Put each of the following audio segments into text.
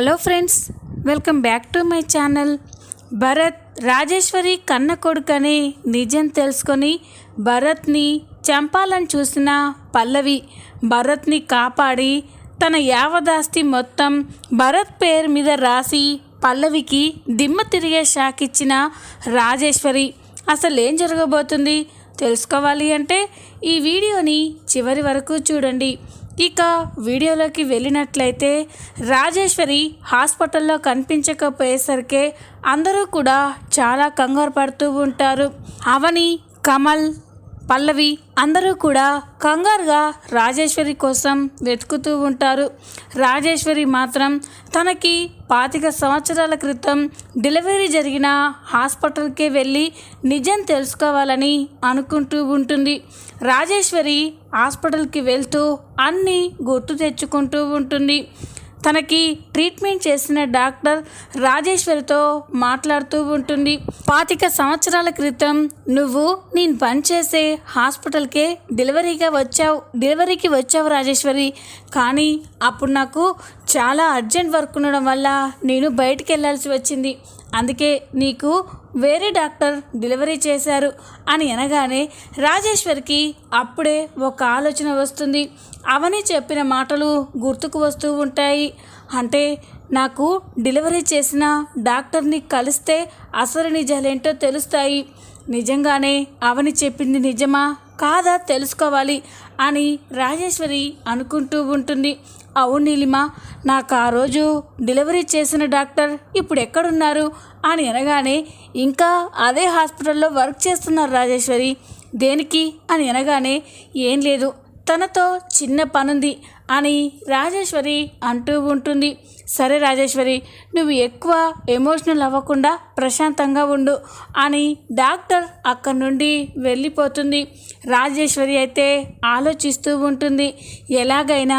Hello friends, welcome back to my channel. Bharat Rajeshwari కన్న కొడుకని నిజం తెలుసుకొని భరత్ని చంపాలని చూసిన పల్లవి భరత్ని కాపాడి తన యావదాస్తి మొత్తం భరత్ పేరు మీద రాసి పల్లవికి దిమ్మ తిరిగే షాక్ ఇచ్చిన రాజేశ్వరి అసలు ఏం జరగబోతుంది తెలుసుకోవాలి అంటే ఈ వీడియోని చివరి వరకు చూడండి. ఇక వీడియోలోకి వెళ్ళినట్లయితే రాజేశ్వరి హాస్పిటల్లో కనిపించకపోయేసరికి అందరూ కూడా చాలా కంగారు పడుతూ ఉంటారు. అవని, కమల్, పల్లవి అందరూ కూడా కంగారుగా రాజేశ్వరి కోసం వెతుకుతూ ఉంటారు. రాజేశ్వరి మాత్రం తనకి 25 సంవత్సరాల క్రితం డెలివరీ జరిగిన హాస్పిటల్కే వెళ్ళి నిజం తెలుసుకోవాలని అనుకుంటూ ఉంటుంది. రాజేశ్వరి హాస్పిటల్కి వెళ్తూ అన్నీ గుర్తు తెచ్చుకుంటూ ఉంటుంది. తనకి ట్రీట్మెంట్ చేసిన డాక్టర్ రాజేశ్వరితో మాట్లాడుతూ ఉంటుంది. 25 సంవత్సరాల క్రితం నువ్వు నేను పనిచేసే హాస్పిటల్కే డెలివరీకి వచ్చావు రాజేశ్వరి. కానీ అప్పుడు నాకు చాలా అర్జెంట్ వర్క్ ఉండడం వల్ల నేను బయటికి వెళ్ళాల్సి వచ్చింది. అందుకే నీకు వేరే డాక్టర్ డెలివరీ చేశారు అని అనగానే రాజేశ్వరికి అప్పుడే ఒక ఆలోచన వస్తుంది. అవని చెప్పిన మాటలు గుర్తుకు వస్తూ ఉంటాయి. అంటే నాకు డెలివరీ చేసిన డాక్టర్ని కలిస్తే అసలు నిజాలేంటో తెలుస్తాయి. నిజంగానే అవని చెప్పింది నిజమా కాదా తెలుసుకోవాలి అని రాజేశ్వరి అనుకుంటూ ఉంటుంది. అవును నీలిమ, నాకు ఆ రోజు డెలివరీ చేసిన డాక్టర్ ఇప్పుడు ఎక్కడున్నారు అని అనగానే ఇంకా అదే హాస్పిటల్లో వర్క్ చేస్తున్నారు రాజేశ్వరి. దేనికి అని అనగానే ఏం లేదు, తనతో చిన్న పనుంది అని రాజేశ్వరి అంటూ ఉంటుంది. సరే రాజేశ్వరి, నువ్వు ఎక్కువ ఎమోషనల్ అవ్వకుండా ప్రశాంతంగా ఉండు అని డాక్టర్ అక్కడి నుండి వెళ్ళిపోతుంది. రాజేశ్వరి అయితే ఆలోచిస్తూ ఉంటుంది. ఎలాగైనా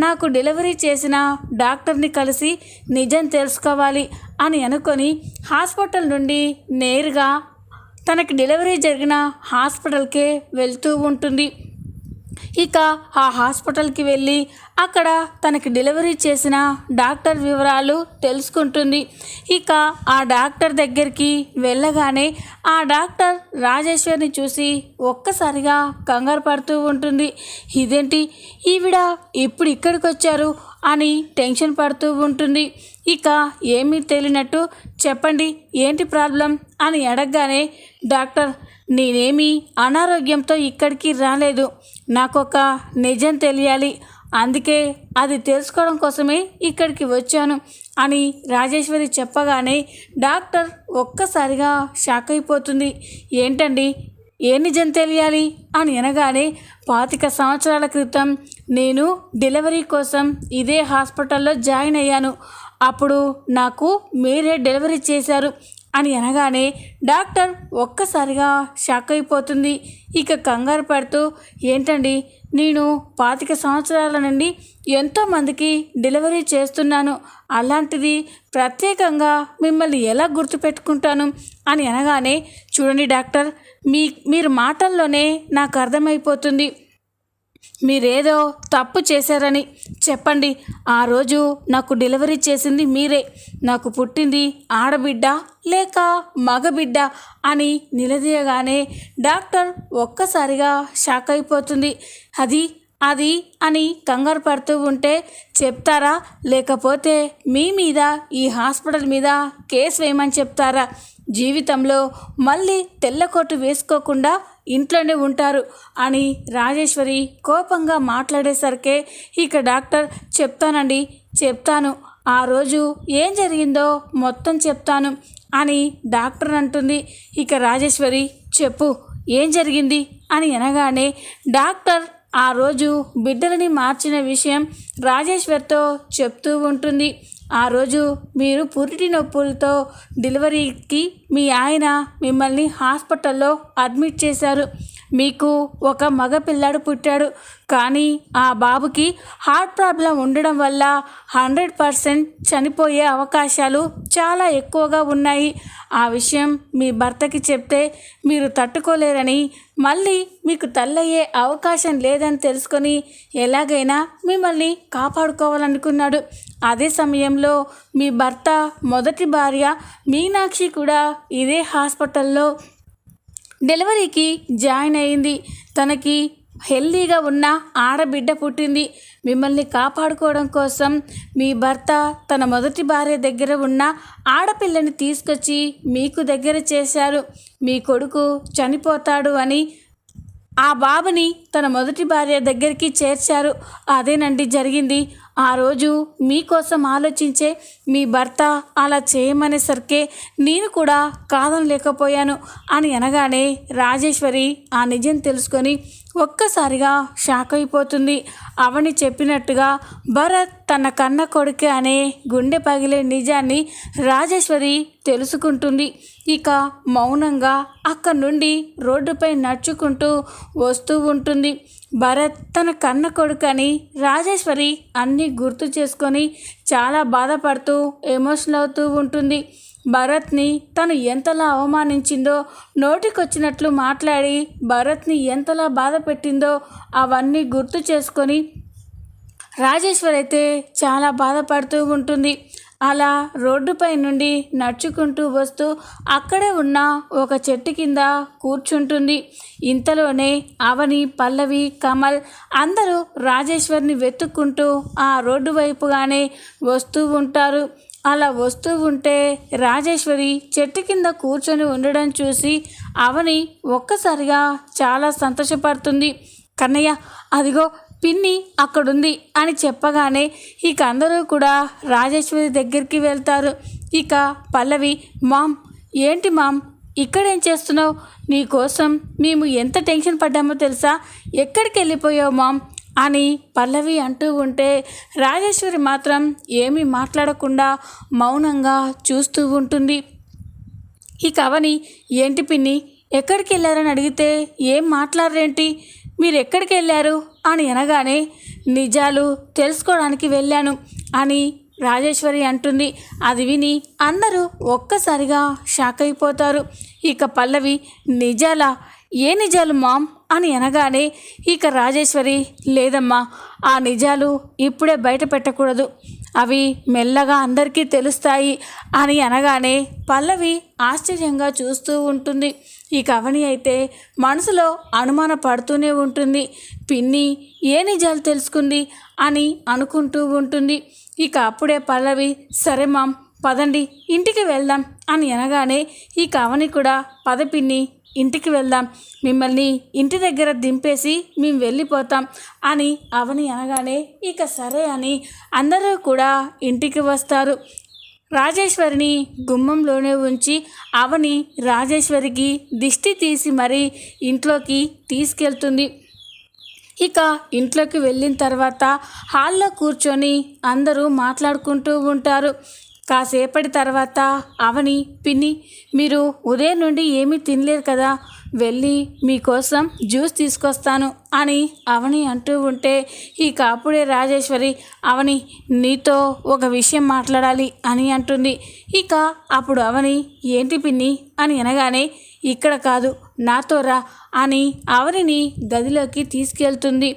నాకు డెలివరీ చేసిన డాక్టర్ని కలిసి నిజం తెలుసుకోవాలి అని అనుకొని హాస్పిటల్ నుండి నేరుగా తనకి డెలివరీ జరిగిన హాస్పిటల్కే వెళ్తూ ఉంటుంది. ఇక ఆ హాస్పిటల్కి వెళ్ళి అక్కడ తనకి డెలివరీ చేసిన డాక్టర్ వివరాలు తెలుసుకుంటుంది. ఇక ఆ డాక్టర్ దగ్గరికి వెళ్ళగానే ఆ డాక్టర్ రాజేశ్వరిని చూసి ఒక్కసారిగా కంగారు పడుతూ ఉంటుంది. ఇదేంటి ఈవిడ ఇప్పుడు ఇక్కడికి వచ్చారు అని టెన్షన్ పడుతూ ఉంటుంది. ఇక ఏమీ తెలియనట్టు చెప్పండి ఏంటి ప్రాబ్లం అని అడగగానే డాక్టర్, నేనేమీ అనారోగ్యంతో ఇక్కడికి రాలేదు, నాకొక నిజం తెలియాలి, అందుకే అది తెలుసుకోవడం కోసమే ఇక్కడికి వచ్చాను అని రాజేశ్వరి చెప్పగానే డాక్టర్ ఒక్కసారిగా షాక్ అయిపోతుంది. ఏంటండి ఏ నిజం తెలియాలి అని అనగానే 25 సంవత్సరాల క్రితం నేను డెలివరీ కోసం ఇదే హాస్పిటల్లో జాయిన్ అయ్యాను. అప్పుడు నాకు మీరే డెలివరీ చేశారు అని అనగానే డాక్టర్ ఒక్కసారిగా షాక్ అయిపోతుంది. ఇక కంగారు పడుతూ ఏంటండి, నేను 25 సంవత్సరాల నుండి ఎంతోమందికి డెలివరీ చేస్తున్నాను, అలాంటిది ప్రత్యేకంగా మిమ్మల్ని ఎలా గుర్తుపెట్టుకుంటాను అని అనగానే చూడండి డాక్టర్, మీరు మాటల్లోనే నాకు అర్థమైపోతుంది మీరేదో తప్పు చేశారని. చెప్పండి, ఆ రోజు నాకు డెలివరీ చేసింది మీరే, నాకు పుట్టింది ఆడబిడ్డ లేక మగబిడ్డ అని నిలదీయగానే డాక్టర్ ఒక్కసారిగా షాక్ అయిపోతుంది. అది అని కంగారు పడుతూ ఉంటే చెప్తారా లేకపోతే మీ మీద ఈ హాస్పిటల్ మీద కేసు వేయమని చెప్తారా? జీవితంలో మళ్ళీ తెల్లకోటు వేసుకోకుండా ఇంట్లోనే ఉంటారు అని రాజేశ్వరి కోపంగా మాట్లాడేసరికే ఇక డాక్టర్ చెప్తాను, ఆ రోజు ఏం జరిగిందో మొత్తం చెప్తాను అని డాక్టర్ అంటుంది. ఇక రాజేశ్వరి చెప్పు ఏం జరిగింది అని అనగానే డాక్టర్ ఆ రోజు బిడ్డలని మార్చిన విషయం రాజేశ్వరితో చెప్తూ ఉంటుంది. ఆ రోజు మీరు పురిటి నొప్పులతో డెలివరీకి మీ ఆయన మిమ్మల్ని హాస్పిటల్లో అడ్మిట్ చేశారు. మీకు ఒక మగ పిల్లాడు పుట్టాడు, కానీ ఆ బాబుకి హార్ట్ ప్రాబ్లం ఉండడం వల్ల 100% చనిపోయే అవకాశాలు చాలా ఎక్కువగా ఉన్నాయి. ఆ విషయం మీ భర్తకి చెప్తే మీరు తట్టుకోలేరని, మళ్ళీ మీకు తల్లయ్యే అవకాశం లేదని తెలుసుకొని ఎలాగైనా మిమ్మల్ని కాపాడుకోవాలనుకున్నాడు. అదే సమయంలో మీ భర్త మొదటి భార్య మీనాక్షి కూడా ఇదే హాస్పిటల్లో డెలివరీకి జాయిన్ అయింది. తనకి హెల్దీగా ఉన్న ఆడబిడ్డ పుట్టింది. మిమ్మల్ని కాపాడుకోవడం కోసం మీ భర్త తన మొదటి భార్య దగ్గర ఉన్న ఆడపిల్లని తీసుకొచ్చి మీకు దగ్గర చేశారు. మీ కొడుకు చనిపోతాడు అని ఆ బాబుని తన మొదటి భార్య దగ్గరికి చేర్చారు. అదేనండి జరిగింది. ఆ రోజు మీకోసం ఆలోచించే మీ భర్త అలా చేయమనేసరికే నేను కూడా కాదనలేకపోయాను అని అనగానే రాజేశ్వరి ఆ నిజం తెలుసుకొని ఒక్కసారిగా షాక్ అయిపోతుంది. అవని చెప్పినట్టుగా భరత్ తన కన్న కొడుకే అనే గుండె పగిలే నిజాన్ని రాజేశ్వరి తెలుసుకుంటుంది. ఇక మౌనంగా అక్కడి నుండి రోడ్డుపై నడుచుకుంటూ వస్తూ ఉంటుంది. భరత్ తన కన్న కొడుకని రాజేశ్వరి అన్నీ గుర్తు చేసుకొని చాలా బాధపడుతూ ఎమోషనల్ అవుతూ ఉంటుంది. భరత్ని తను ఎంతలా అవమానించిందో, నోటికొచ్చినట్లు మాట్లాడి భరత్ని ఎంతలా బాధ పెట్టిందో అవన్నీ గుర్తు చేసుకొని రాజేశ్వరి అయితే చాలా బాధపడుతూ ఉంటుంది. అలా రోడ్డుపై నుండి నడుచుకుంటూ వస్తూ అక్కడే ఉన్న ఒక చెట్టు కింద కూర్చుంటుంది. ఇంతలోనే అవని, పల్లవి, కమల్ అందరూ రాజేశ్వరిని వెతుక్కుంటూ ఆ రోడ్డు వైపుగానే వస్తూ ఉంటారు. అలా వస్తూ ఉంటే రాజేశ్వరి చెట్టు కింద కూర్చొని ఉండడం చూసి అవని ఒక్కసారిగా చాలా సంతోషపడుతుంది. కన్నయ్య, అదిగో పిన్ని అక్కడుంది అని చెప్పగానే ఇక అందరూ కూడా రాజేశ్వరి దగ్గరికి వెళ్తారు. ఇక పల్లవి, మామ్ ఏంటి మామ్ ఇక్కడేం చేస్తున్నావు? నీకోసం మేము ఎంత టెన్షన్ పడ్డామో తెలుసా? ఎక్కడికి వెళ్ళిపోయావు మామ్ అని పల్లవి అంటూ ఉంటే రాజేశ్వరి మాత్రం ఏమీ మాట్లాడకుండా మౌనంగా చూస్తూ ఉంటుంది. ఇక అవని, ఏంటి పిన్ని ఎక్కడికి వెళ్ళారని అడిగితే ఏం మాట్లాడరేంటి? మీరు ఎక్కడికి వెళ్ళారు అని అనగానే నిజాలు తెలుసుకోవడానికి వెళ్ళాను అని రాజేశ్వరి అంటుంది. అది విని అందరూ ఒక్కసారిగా షాక్ అయిపోతారు. ఇక పల్లవి, నిజాలా? ఏ నిజాలు మామ్ అని అనగానే ఇక రాజేశ్వరి, లేదమ్మా, ఆ నిజాలు ఇప్పుడే బయట పెట్టకూడదు, అవి మెల్లగా అందరికీ తెలుస్తాయి అని అనగానే పల్లవి ఆశ్చర్యంగా చూస్తూ ఉంటుంది. ఇక అవని అయితే మనసులో అనుమాన పడుతూనే ఉంటుంది. పిన్ని ఏ నిజాలు తెలుసుకుంది అని అనుకుంటూ ఉంటుంది. ఇక అప్పుడే పల్లవి, సరే మామ్ పదండి ఇంటికి వెళ్దాం అని అనగానే ఇక అవని కూడా, పద పిన్ని ఇంటికి వెళ్దాం, మిమ్మల్ని ఇంటి దగ్గర దింపేసి మేము వెళ్ళిపోతాం అని అవని అనగానే ఇక సరే అని అందరూ కూడా ఇంటికి వస్తారు. రాజేశ్వరిని గుమ్మంలోనే ఉంచి అవని రాజేశ్వరికి దిష్టి తీసి మరీ ఇంట్లోకి తీసుకెళ్తుంది. ఇక ఇంట్లోకి వెళ్ళిన తర్వాత హాల్లో కూర్చొని అందరూ మాట్లాడుకుంటూ ఉంటారు. కాసేపటి తర్వాత అవని, పిన్ని మీరు ఉదయం నుండి ఏమీ తినలేరు కదా, వెళ్ళి మీకోసం జ్యూస్ తీసుకొస్తాను అని అవని అంటూ ఉంటే ఇక అప్పుడే రాజేశ్వరి, అవని నీతో ఒక విషయం మాట్లాడాలి అని అంటుంది. ఇక అప్పుడు అవని, ఏంటి పిన్ని అని అనగానే, ఇక్కడ కాదు నాతో రా అని అవనిని గదిలోకి తీసుకెళ్తుంది.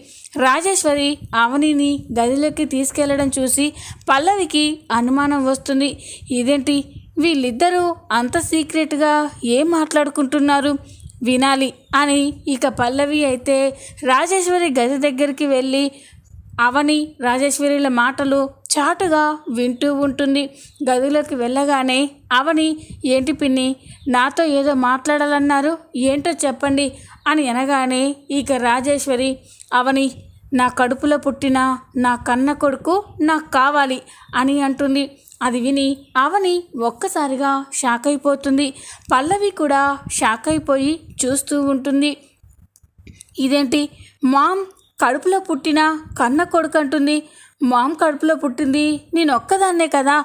రాజేశ్వరి అవనిని గదిలోకి తీసుకెళ్లడం చూసి పల్లవికి అనుమానం వస్తుంది. ఇదేంటి వీళ్ళిద్దరూ అంత సీక్రెట్గా ఏం మాట్లాడుకుంటున్నారు, వినాలి అని ఇక పల్లవి అయితే రాజేశ్వరి గది దగ్గరికి వెళ్ళి అవని రాజేశ్వరిల మాటలు చాటుగా వింటూ ఉంటుంది. గదిలోకి వెళ్ళగానే అవని, ఏంటి పిన్ని నాతో ఏదో మాట్లాడాలన్నారు, ఏంటో చెప్పండి అని అనగానే ఇక రాజేశ్వరి, అవని నా కడుపులో పుట్టిన నా కన్న కొడుకు నాకు కావాలి అని అంటుంది. అది విని అవని ఒక్కసారిగా షాక్ అయిపోతుంది. పల్లవి కూడా షాక్ అయిపోయి చూస్తూ ఉంటుంది. ఇదేంటి మామ్ కడుపులో పుట్టిన కన్న కొడుకు అంటుంది, మామ్ కడుపులో పుట్టింది నేను ఒక్కదాన్నే కదా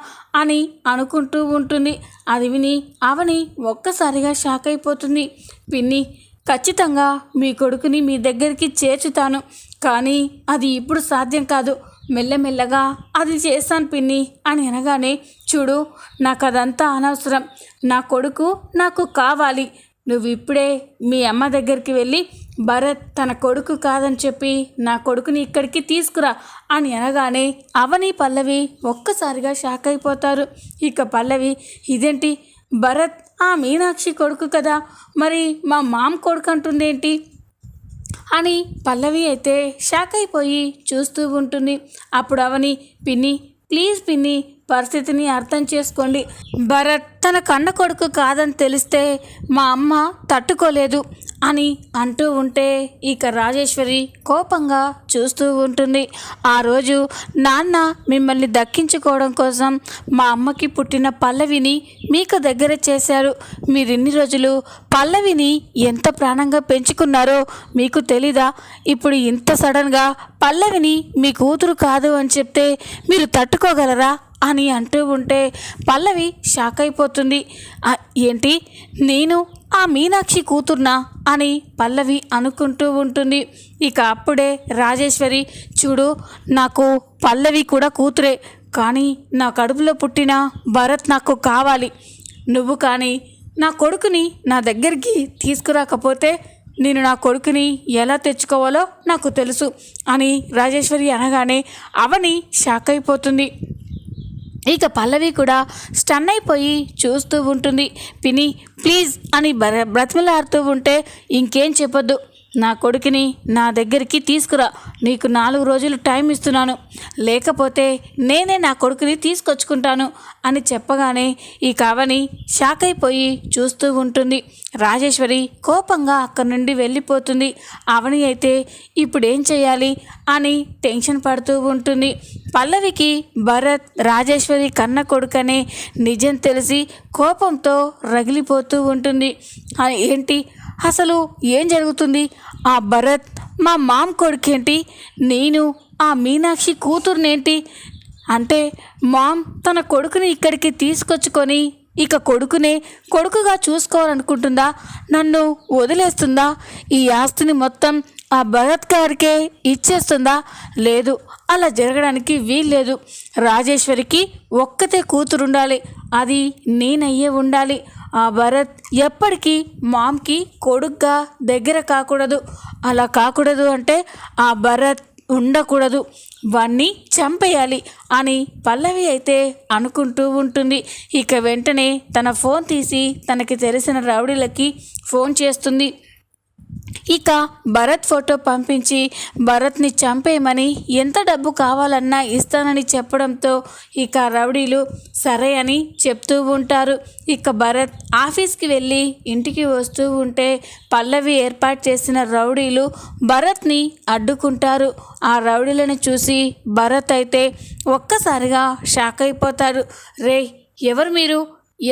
అని అనుకుంటూ ఉంటుంది. అది విని అవని ఒక్కసారిగా షాక్ అయిపోతుంది. పిన్ని ఖచ్చితంగా మీ కొడుకుని మీ దగ్గరికి చేర్చుతాను. కానీ అది ఇప్పుడు సాధ్యం కాదు. మెల్లమెల్లగా అది చేస్తాను పిన్ని అని అనగానే, చూడు నాకు అదంతా అనవసరం. నా కొడుకు నాకు కావాలి. నువ్వు ఇప్పుడే మీ అమ్మ దగ్గరికి వెళ్ళి భరత్ తన కొడుకు కాదని చెప్పి నా కొడుకుని ఇక్కడికి తీసుకురా అని అనగానే అవని పల్లవి ఒక్కసారిగా షాక్ అయిపోతారు. ఇక పల్లవి, ఇదేంటి భరత్ ఆ మీనాక్షి కొడుకు కదా, మరి మా మామ కొడుకు అంటుందేంటి అని పల్లవి అయితే షాక్ అయిపోయి చూస్తూ ఉంటుంది. అప్పుడు అవని, పిన్ని ప్లీజ్ పిన్ని, పరిస్థితిని అర్థం చేసుకోండి. భరత్ తన కన్న కొడుకు కాదని తెలిస్తే మా అమ్మ తట్టుకోలేదు అని అంటూ ఉంటే ఇక రాజేశ్వరి కోపంగా చూస్తూ ఉంటుంది. ఆ రోజు నాన్న మిమ్మల్ని దక్కించుకోవడం కోసం మా అమ్మకి పుట్టిన పల్లవిని మీకు దగ్గర చేశారు. మీరు ఇన్ని రోజులు పల్లవిని ఎంత ప్రాణంగా పెంచుకున్నారో మీకు తెలీదా? ఇప్పుడు ఇంత సడన్గా పల్లవిని మీ కూతురు కాదు అని చెప్తే మీరు తట్టుకోగలరా అని అంటూ ఉంటే పల్లవి షాక్ అయిపోతుంది. ఏంటి, నేను ఆ మీనాక్షి కూతుర్నా అని పల్లవి అనుకుంటూ ఉంటుంది. ఇక అప్పుడే రాజేశ్వరి, చూడు నాకు పల్లవి కూడా కూతురే, కానీ నా కడుపులో పుట్టిన భరత్ నాకు కావాలి. నువ్వు కానీ నా కొడుకుని నా దగ్గరికి తీసుకురాకపోతే నేను నా కొడుకుని ఎలా తెచ్చుకోవాలో నాకు తెలుసు అని రాజేశ్వరి అనగానే అవని షాక్ అయిపోతుంది. ఇక పల్లవి కూడా స్టన్ అయిపోయి చూస్తూ ఉంటుంది. పిన్ని ప్లీజ్ అని బ్రతిమలాడుతూ ఉంటే, ఇంకేం చెప్పొద్దు, నా కొడుకుని నా దగ్గరికి తీసుకురా, నీకు 4 రోజులు టైం ఇస్తున్నాను, లేకపోతే నేనే నా కొడుకుని తీసుకొచ్చుకుంటాను అని చెప్పగానే ఈ అవని షాక్ అయిపోయి చూస్తూ ఉంటుంది. రాజేశ్వరి కోపంగా అక్కడి నుండి వెళ్ళిపోతుంది. అవని అయితే ఇప్పుడు ఏం చేయాలి అని టెన్షన్ పడుతూ ఉంటుంది. పల్లవికి భరత్ రాజేశ్వరి కన్న కొడుకనే నిజం తెలిసి కోపంతో రగిలిపోతూ ఉంటుంది. ఏంటి అసలు ఏం జరుగుతుంది? ఆ భరత్ మా మామ కొడుకేంటి, నేను ఆ మీనాక్షి కూతుర్నేంటి? అంటే మామ్ తన కొడుకుని ఇక్కడికి తీసుకొచ్చుకొని ఇక కొడుకునే కొడుకుగా చూసుకోవాలనుకుంటుందా? నన్ను వదిలేస్తుందా? ఈ ఆస్తిని మొత్తం ఆ భరత్ గారికే ఇచ్చేస్తుందా? లేదు, అలా జరగడానికి వీల్లేదు. రాజేశ్వరికి ఒక్కతే కూతురుండాలి, అది నేనయ్యే ఉండాలి. ఆ భరత్ ఎప్పటికీ మామ్కి కొడుగ్గా దగ్గర కాకూడదు. అలా కాకూడదు అంటే ఆ భరత్ ఉండకూడదు, వాణ్ణి చంపేయాలి అని పల్లవి అయితే అనుకుంటూ ఉంటుంది. ఇక వెంటనే తన ఫోన్ తీసి తనకి తెలిసిన రౌడీలకి ఫోన్ చేస్తుంది. ఇక భరత్ ఫోటో పంపించి భరత్ని చంపేయమని ఎంత డబ్బు కావాలన్నా ఇస్తానని చెప్పడంతో ఇక రౌడీలు సరే అని చెప్తూ ఉంటారు. ఇక భరత్ ఆఫీస్కి వెళ్ళి ఇంటికి వస్తూ ఉంటే పల్లవి ఏర్పాటు చేసిన రౌడీలు భరత్ని అడ్డుకుంటారు. ఆ రౌడీలను చూసి భరత్ అయితే ఒక్కసారిగా షాక్ అయిపోతాడు. రే, ఎవరు మీరు,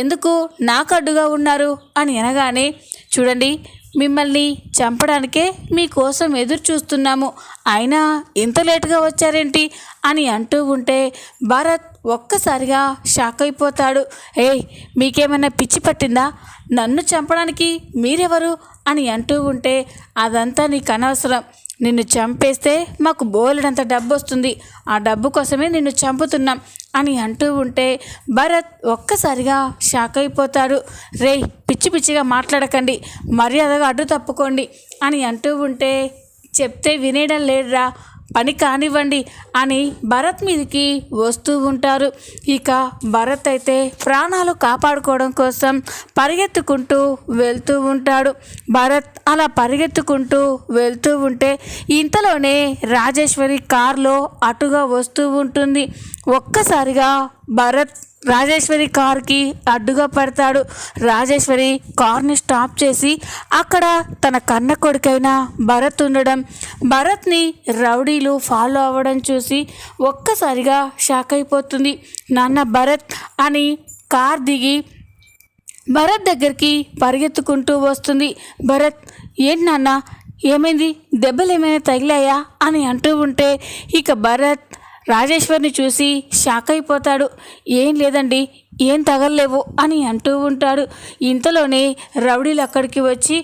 ఎందుకు నాకు అడ్డుగా ఉన్నారు అని అనగానే, చూడండి మిమ్మల్ని చంపడానికే మీకోసం ఎదురు చూస్తున్నాము, అయినా ఇంత లేటుగా వచ్చారేంటి అని అంటూ ఉంటే భరత్ ఒక్కసారిగా షాక్ అయిపోతాడు. ఏయ్, మీకేమైనా పిచ్చి పట్టిందా? నన్ను చంపడానికి మీరెవరు అని అంటూ ఉంటే, అదంతా నీకు అనవసరం, నిన్ను చంపేస్తే మాకు బోలెడంత డబ్బు వస్తుంది, ఆ డబ్బు కోసమే నిన్ను చంపుతున్నాం అని అంటూ ఉంటే భరత్ ఒక్కసారిగా షాక్ అయిపోతాడు. రే, పిచ్చి పిచ్చిగా మాట్లాడకండి, మర్యాదగా అడ్డు తప్పుకోండి అని అంటూ ఉంటే, చెప్తే వినేయడం లేదురా, పని కానివ్వండి అని భరత్ మీదకి వస్తూ ఉంటారు. ఇక భరత్ అయితే ప్రాణాలు కాపాడుకోవడం కోసం పరిగెత్తుకుంటూ వెళ్తూ ఉంటాడు. భరత్ అలా పరిగెత్తుకుంటూ వెళ్తూ ఉంటే ఇంతలోనే రాజేశ్వరి కారులో అటుగా వస్తూ ఉంటుంది. ఒక్కసారిగా భరత్ రాజేశ్వరి కార్కి అడ్డుగా పడతాడు. రాజేశ్వరి కార్ని స్టాప్ చేసి అక్కడ తన కన్న కొడుకైన భరత్ ఉండడం, భరత్ని రౌడీలు ఫాలో అవ్వడం చూసి ఒక్కసారిగా షాక్ అయిపోతుంది. నాన్న భరత్ అని కార్ దిగి భరత్ దగ్గరికి పరిగెత్తుకుంటూ వస్తుంది. భరత్, ఏంటి నాన్న, ఏమైంది, దెబ్బలు ఏమైనా తగిలాయా అని అంటూ ఉంటే ఇక భరత్ రాజేశ్వర్ని చూసి షాక్ అయిపోతాడు. ఏం లేదండి, ఏం తగలలేవు అని అంటూ ఉంటాడు. ఇంతలోనే రౌడీలు అక్కడికి వచ్చి,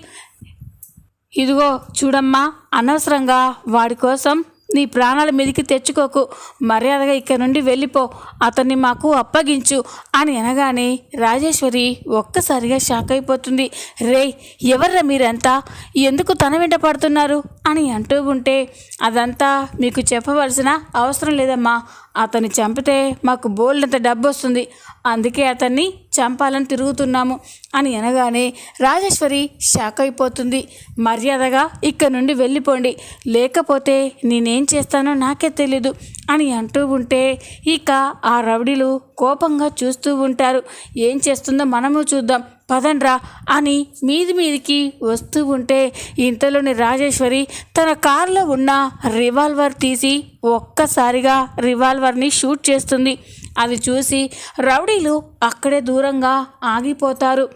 ఇదిగో చూడమ్మా, అనవసరంగా వాడి కోసం నీ ప్రాణాల మీదకి తెచ్చుకోకు, మర్యాదగా ఇక్కడ నుండి వెళ్ళిపో, అతన్ని మాకు అప్పగించు అని అనగానే రాజేశ్వరి ఒక్కసారిగా షాక్ అయిపోతుంది. రే, ఎవర్రా మీరంతా, ఎందుకు తన వెంట పడుతున్నారు అని అంటూ ఉంటే, అదంతా మీకు చెప్పవలసిన అవసరం లేదమ్మా, అతన్ని చంపితే మాకు బోల్డంత డబ్బు వస్తుంది, అందుకే అతన్ని చంపాలని తిరుగుతున్నాము అని అనగానే రాజేశ్వరి షాక్ అయిపోతుంది. మర్యాదగా ఇక్కడ నుండి వెళ్ళిపోండి, లేకపోతే నేనేం చేస్తానో నాకే తెలీదు అని అంటూ ఉంటే ఇక ఆ రౌడీలు కోపంగా చూస్తూ ఉంటారు. ఏం చేస్తుందో మనము చూద్దాం, పదండ్రా అని మీదికి వస్తూ ఉంటే ఇంతలోని రాజేశ్వరి తన కారులో ఉన్న రివాల్వర్ తీసి ఒక్కసారిగా రివాల్వర్ని షూట్ చేస్తుంది. అది చూసి రౌడీలు అక్కడే దూరంగా ఆగిపోతారు.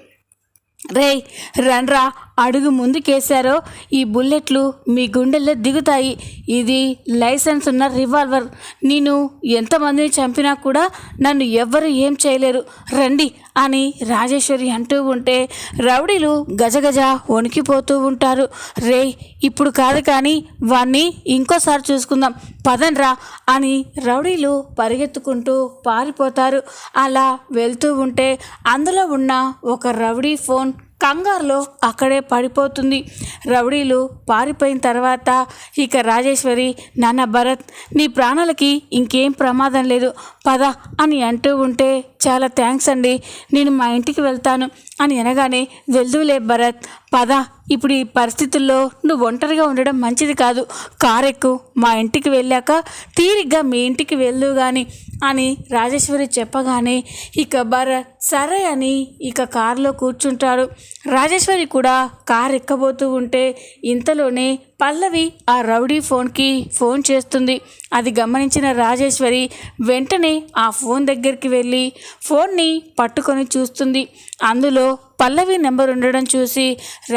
రేయ్ రండ్రా, అడుగు ముందుకేశారో ఈ బుల్లెట్లు మీ గుండెల్లో దిగుతాయి, ఇది లైసెన్స్ ఉన్న రివాల్వర్, నేను ఎంతమందిని చంపినా కూడా నన్ను ఎవ్వరు ఏం చేయలేరు, రండి అని రాజేశ్వరి అంటూ ఉంటే రౌడీలు గజగజ వణికిపోతూ ఉంటారు. రేయ్ ఇప్పుడు కాదు కానీ వాణ్ణి ఇంకోసారి చూసుకుందాం, పదండ్రా అని రౌడీలు పరిగెత్తుకుంటూ పారిపోతారు. అలా వెళ్తూ ఉంటే అందులో ఉన్న ఒక రౌడీ ఫోన్ కంగారులో అక్కడే పడిపోతుంది. రౌడీలు పారిపోయిన తర్వాత ఇక రాజేశ్వరి, నాన్న భరత్, నీ ప్రాణాలకి ఇంకేం ప్రమాదం లేదు, పద అని అంటూ ఉంటే, చాలా థ్యాంక్స్ అండి, నేను మా ఇంటికి వెళ్తాను అని అనగానే, వెళ్దులే భరత్, పద, ఇప్పుడు ఈ పరిస్థితుల్లో నువ్వు ఒంటరిగా ఉండడం మంచిది కాదు, కారెక్కు, మా ఇంటికి వెళ్ళాక తీరిగ్గా మీ ఇంటికి వెళ్ళు కానీ అని రాజేశ్వరి చెప్పగానే ఇక భరత్ సరే అని ఇక కారులో కూర్చుంటాడు. రాజేశ్వరి కూడా కారు ఎక్కబోతూ ఉంటే ఇంతలోనే పల్లవి ఆ రౌడీ ఫోన్కి ఫోన్ చేస్తుంది. అది గమనించిన రాజేశ్వరి వెంటనే ఆ ఫోన్ దగ్గరికి వెళ్ళి ఫోన్ని పట్టుకొని చూస్తుంది. అందులో పల్లవి నెంబర్ ఉండడం చూసి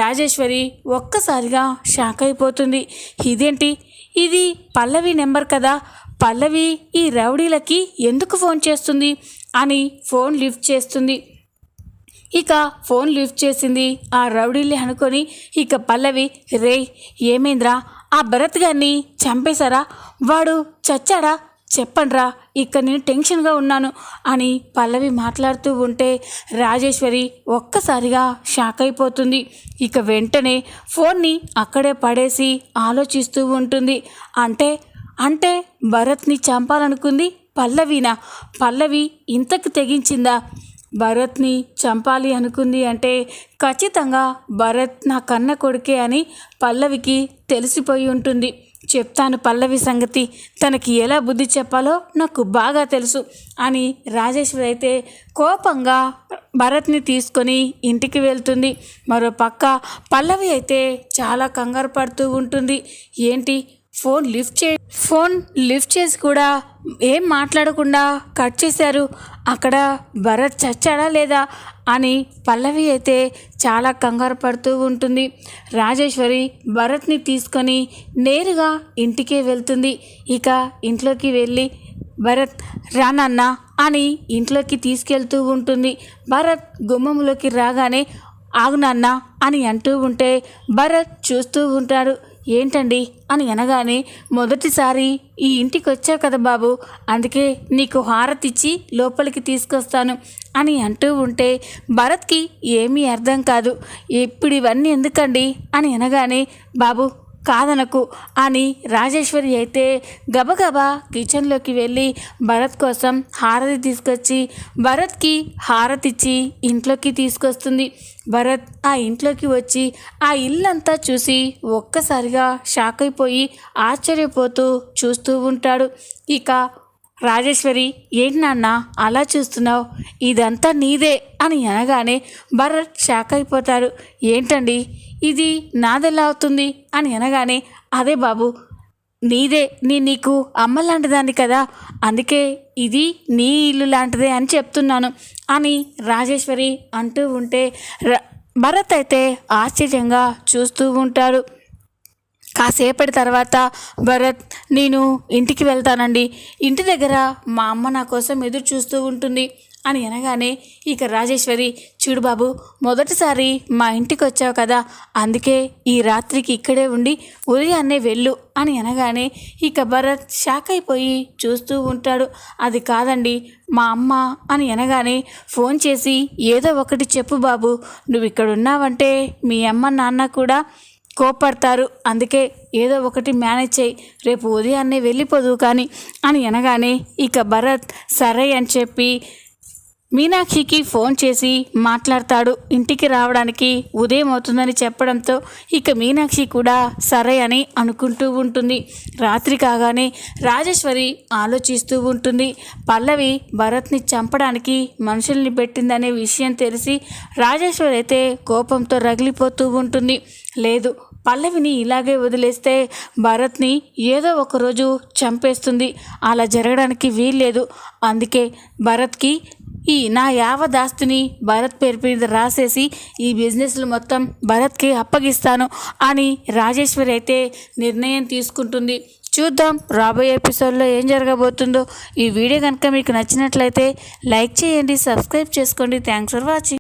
రాజేశ్వరి ఒక్కసారిగా షాక్ అయిపోతుంది. ఇదేంటి, ఇది పల్లవి నెంబర్ కదా, పల్లవి ఈ రౌడీలకి ఎందుకు ఫోన్ చేస్తుంది అని ఫోన్ లిఫ్ట్ చేస్తుంది. ఇక ఫోన్ లిఫ్ట్ చేసింది ఆ రౌడీలే అనుకొని ఇక పల్లవి, రే ఏమైందిరా, ఆ భరత్ గారిని చంపేశారా, వాడు చచ్చాడా, చెప్పండ్రా, ఇక్కడ నేను టెన్షన్గా ఉన్నాను అని పల్లవి మాట్లాడుతూ ఉంటే రాజేశ్వరి ఒక్కసారిగా షాక్ అయిపోతుంది. ఇక వెంటనే ఫోన్ని అక్కడే పడేసి ఆలోచిస్తూ ఉంటుంది. అంటే భరత్ని చంపాలనుకుంది పల్లవినా, పల్లవి ఇంతకు తెగించిందా, భరత్ని చంపాలి అనుకుంది అంటే ఖచ్చితంగా భరత్ నా కన్న కొడుకే అని పల్లవికి తెలిసిపోయి ఉంటుంది. చెప్తాను పల్లవి సంగతి, తనకి ఎలా బుద్ధి చెప్పాలో నాకు బాగా తెలుసు అని రాజేశ్వరి అయితే కోపంగా భరత్ని తీసుకొని ఇంటికి వెళ్తుంది. మరో పక్క పల్లవి అయితే చాలా కంగారు పడుతూ ఉంటుంది. ఏంటి, ఫోన్ లిఫ్ట్ చేసి కూడా ఏం మాట్లాడకుండా కట్ చేశారు, అక్కడ భరత్ చచ్చాడా లేదా అని పల్లవి అయితే చాలా కంగారు పడుతూ ఉంటుంది. రాజేశ్వరి భరత్ని తీసుకొని నేరుగా ఇంటికే వెళ్తుంది. ఇక ఇంట్లోకి వెళ్ళి భరత్ రానన్నా అని ఇంట్లోకి తీసుకెళ్తూ ఉంటుంది. భరత్ గుమ్మంలోకి రాగానే ఆగు నాన్న అని అంటూ ఉంటే భరత్ చూస్తూ ఉంటాడు. ఏంటండి అని అనగానే, మొదటిసారి ఈ ఇంటికి వచ్చావు కదా బాబు, అందుకే నీకు హారతి ఇచ్చి లోపలికి తీసుకొస్తాను అని అంటూ ఉంటే భరత్కి ఏమీ అర్థం కాదు. ఇప్పుడు ఇవన్నీ ఎందుకండి అని అనగానే, బాబు కాదనకు అని రాజేశ్వరి అయితే గబగబా కిచెన్లోకి వెళ్ళి భరత్ కోసం హారతి తీసుకొచ్చి భరత్కి హారతిచ్చి ఇంట్లోకి తీసుకొస్తుంది. భరత్ ఆ ఇంట్లోకి వచ్చి ఆ ఇల్లంతా చూసి ఒక్కసారిగా షాక్ అయిపోయి ఆశ్చర్యపోతూ చూస్తూ ఉంటాడు. ఇక రాజేశ్వరి, ఏంటి నాన్న అలా చూస్తున్నావు, ఇదంతా నీదే అని అనగానే భరత్ షాక్ అయిపోతాడు. ఏంటండి ఇది నాదెలా అవుతుంది అని అనగానే, అదే బాబు నీదే, నీకు అమ్మ లాంటిదాన్ని కదా, అందుకే ఇది నీ ఇల్లు లాంటిదే అని చెప్తున్నాను అని రాజేశ్వరి అంటూ ఉంటే భరత్ అయితే ఆశ్చర్యంగా చూస్తూ ఉంటాడు. కాసేపటి తర్వాత భరత్, నేను ఇంటికి వెళ్తానండి, ఇంటి దగ్గర మా అమ్మ నా కోసం ఎదురు చూస్తూ ఉంటుంది అని అనగానే ఇక రాజేశ్వరి, చూడు బాబు, మొదటిసారి మా ఇంటికి వచ్చావు కదా, అందుకే ఈ రాత్రికి ఇక్కడే ఉండి ఉదయాన్నే వెళ్ళు అని అనగానే ఇక భరత్ షాక్ అయిపోయి చూస్తూ ఉంటాడు. అది కాదండి మా అమ్మ అని అనగానే, ఫోన్ చేసి ఏదో ఒకటి చెప్పు బాబు, నువ్వు ఇక్కడ ఉన్నావంటే మీ అమ్మ నాన్న కూడా కోపడతారు, అందుకే ఏదో ఒకటి మేనేజ్ చేయి, రేపు ఉదయాన్నే వెళ్ళిపోదు కానీ అని అనగానే ఇక భరత్ సరే అని చెప్పి మీనాక్షికి ఫోన్ చేసి మాట్లాడతాడు. ఇంటికి రావడానికి ఉదయం అవుతుందని చెప్పడంతో ఇక మీనాక్షి కూడా సరే అని అనుకుంటూ ఉంటుంది. రాత్రి కాగానే రాజేశ్వరి ఆలోచిస్తూ ఉంటుంది. పల్లవి భరత్ని చంపడానికి మనుషుల్ని పెట్టిందనే విషయం తెలిసి రాజేశ్వరి అయితే కోపంతో రగిలిపోతూ ఉంటుంది. లేదు, పల్లవిని ఇలాగే వదిలేస్తే భరత్ని ఏదో ఒకరోజు చంపేస్తుంది, అలా జరగడానికి వీల్లేదు, అందుకే భరత్కి ఈ నా యావదాస్తిని భరత్ పేరు మీద రాసేసి ఈ బిజినెస్లు మొత్తం భరత్కి అప్పగిస్తాను అని రాజేశ్వరి అయితే నిర్ణయం తీసుకుంటుంది. చూద్దాం రాబోయే ఎపిసోడ్లో ఏం జరగబోతుందో. ఈ వీడియో కనుక మీకు నచ్చినట్లయితే లైక్ చేయండి, సబ్స్క్రైబ్ చేసుకోండి. Thanks for watching.